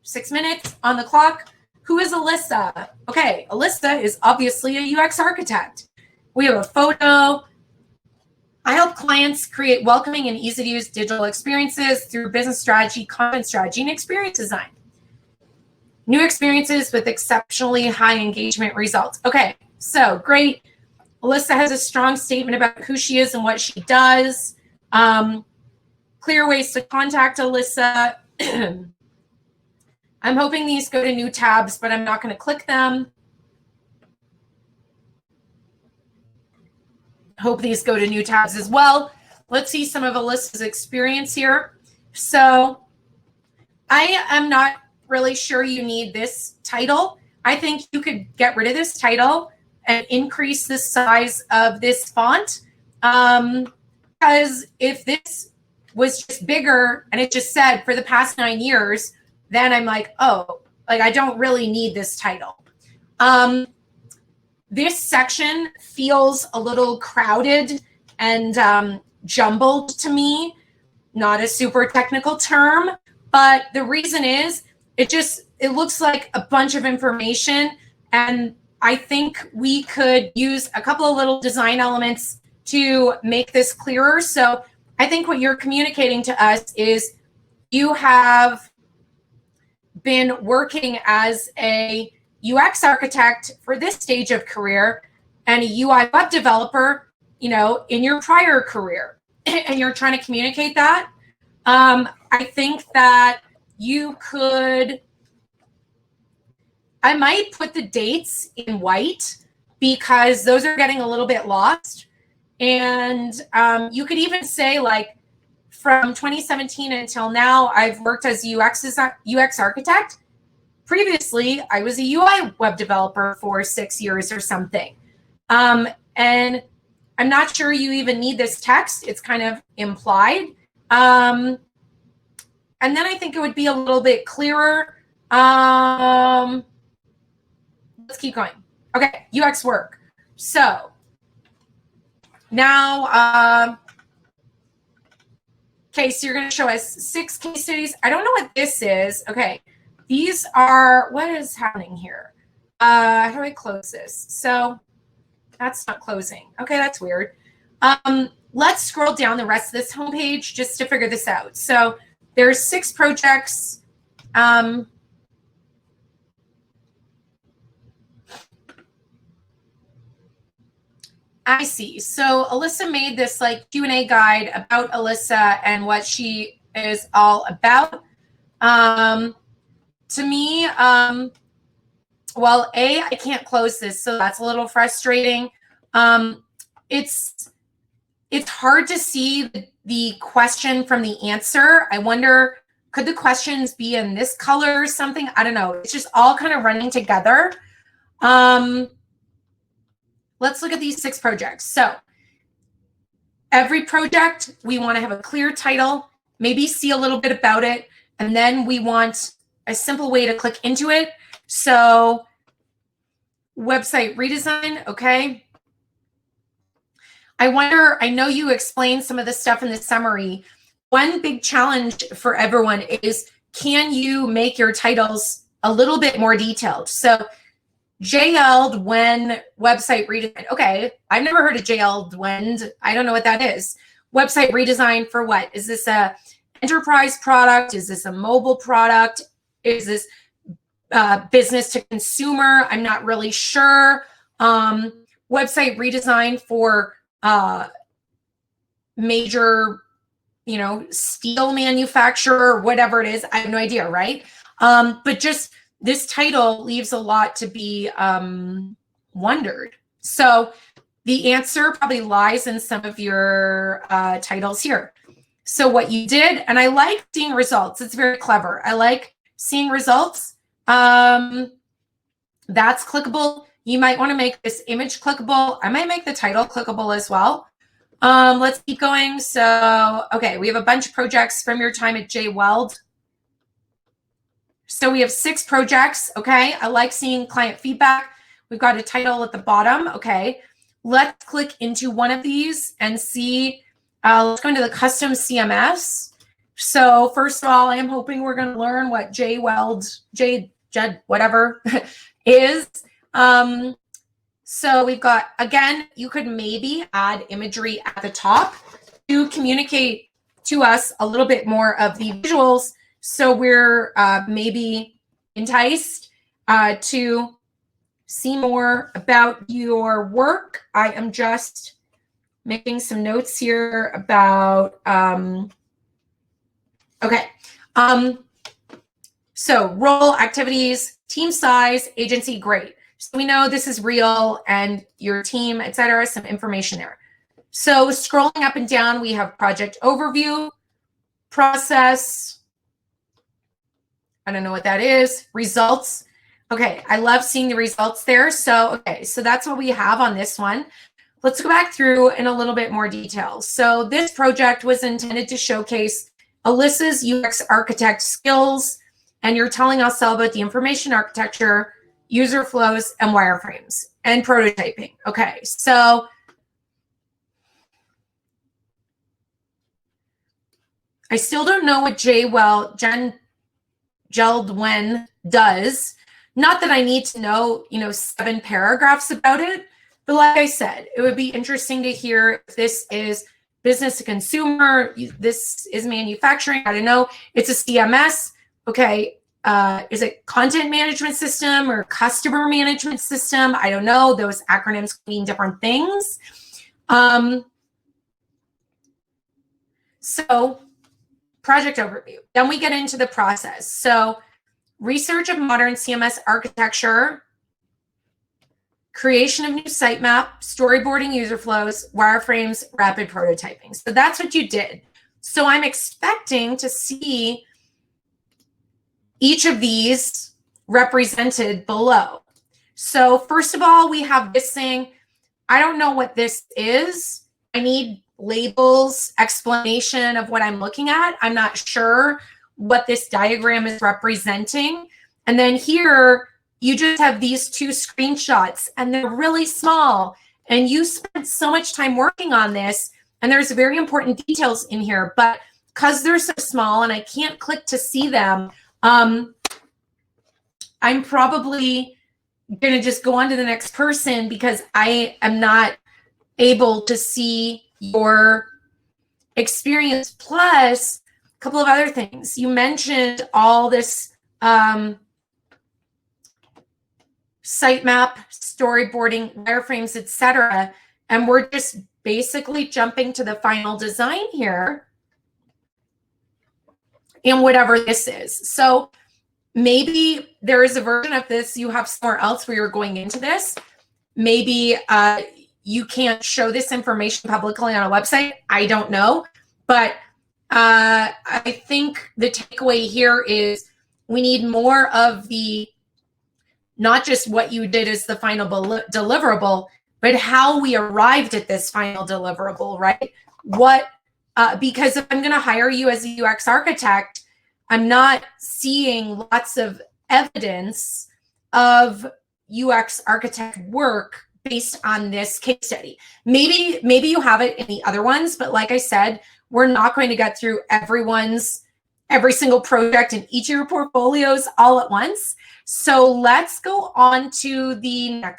6 minutes on the clock. Who is Alisa? Okay, Alisa is obviously a UX architect. We have a photo. I help clients create welcoming and easy to use digital experiences through business strategy, content strategy, and experience design. New experiences with exceptionally high engagement results. Okay, so great. Alisa has a strong statement about who she is and what she does. Clear ways to contact Alisa. I'm hoping these go to new tabs, but I'm not going to click them. Hope these go to new tabs as well. Let's see some of Alisa's experience here. So I am not really sure you need this title. I think you could get rid of this title and increase the size of this font. Because if this was just bigger and it just said for the past 9 years, then I'm like, oh, like I don't really need this title. This section feels a little crowded and jumbled to me. Not a super technical term, but the reason is it looks like a bunch of information, and I think we could use a couple of little design elements to make this clearer. So I think what you're communicating to us is you have been working as a UX architect for this stage of career and a UI web developer, you know, in your prior career, and you're trying to communicate that. I think that you could, I might put the dates in white because those are getting a little bit lost. And you could even say, like, from 2017 until now, I've worked as a UX architect. Previously, I was a UI web developer for 6 years or something. And I'm not sure you even need this text. It's kind of implied. And then I think it would be a little bit clearer. Let's keep going. Okay, UX work. So now, okay, so you're going to show us 6 case studies. I don't know what this is. Okay, these are, what is happening here? How do I close this? So that's not closing. Okay, that's weird. Let's scroll down the rest of this homepage just to figure this out. So there's 6 projects. I see. So Alisa made this like Q&A guide about Alisa and what she is all about. To me, well, I can't close this, so that's a little frustrating. It's hard to see the question from the answer. I wonder, could the questions be in this color or something? I don't know. It's just all kind of running together. Let's look at these 6 projects. So every project, we want to have a clear title, maybe see a little bit about it, and then we want a simple way to click into it. So website redesign, okay. I wonder, I know you explained some of the stuff in the summary. One big challenge for everyone is, can you make your titles a little bit more detailed? So JL'd when website redesign. Okay, I've never heard of JL'd when. I don't know what that is. Website redesign for what? Is this a enterprise product? Is this a mobile product? Is this business to consumer? I'm not really sure. Website redesign for major, you know, steel manufacturer, whatever it is. I have no idea, right? But just this title leaves a lot to be wondered. So the answer probably lies in some of your titles here. So what you did, and I like seeing results. It's very clever. I like seeing results. That's clickable. You might want to make this image clickable. I might make the title clickable as well. Let's keep going. So, okay, we have a bunch of projects from your time at JWeld. So we have 6 projects, okay? I like seeing client feedback. We've got a title at the bottom, okay? Let's click into one of these and see. Let's go into the custom CMS. So first of all, I am hoping we're going to learn what Jed, whatever is. So we've got, again, you could maybe add imagery at the top to communicate to us a little bit more of the visuals. So we're maybe enticed to see more about your work. I am just making some notes here about, okay. So role, activities, team size, agency, great. So we know this is real and your team, etc. Some information there. So scrolling up and down, we have project overview, process. I don't know what that is. Results. Okay, I love seeing the results there. So, okay, so that's what we have on this one. Let's go back through in a little bit more detail. So this project was intended to showcase Alisa's UX architect skills, and you're telling us all about the information architecture, user flows, and wireframes, and prototyping. Okay, so I still don't know what Jen Geldwen does. Not that I need to know, 7 paragraphs about it, but like I said, it would be interesting to hear if this is business to consumer, this is manufacturing, I don't know, it's a CMS, okay, is it content management system or customer management system? I don't know, those acronyms mean different things. So project overview, then we get into the process. So research of modern CMS architecture, creation of new sitemap, storyboarding user flows, wireframes, rapid prototyping. So that's what you did. So I'm expecting to see each of these represented below. So first of all, we have this thing. I don't know what this is. I need labels, explanation of what I'm looking at. I'm not sure what this diagram is representing. And then here, you just have these 2 screenshots and they're really small. And you spent so much time working on this and there's very important details in here, but because they're so small and I can't click to see them, I'm probably gonna just go on to the next person because I am not able to see your experience. Plus, a couple of other things. You mentioned all this sitemap, storyboarding, wireframes, etc. And we're just basically jumping to the final design here and whatever this is. So maybe there is a version of this you have somewhere else where you're going into this. Maybe you can't show this information publicly on a website. I don't know. But I think the takeaway here is we need more of the, not just what you did as the final deliverable, but how we arrived at this final deliverable, right? Because if I'm going to hire you as a UX architect, I'm not seeing lots of evidence of UX architect work based on this case study. Maybe you have it in the other ones, but like I said, we're not going to get through every single project in each of your portfolios all at once. So let's go on to the next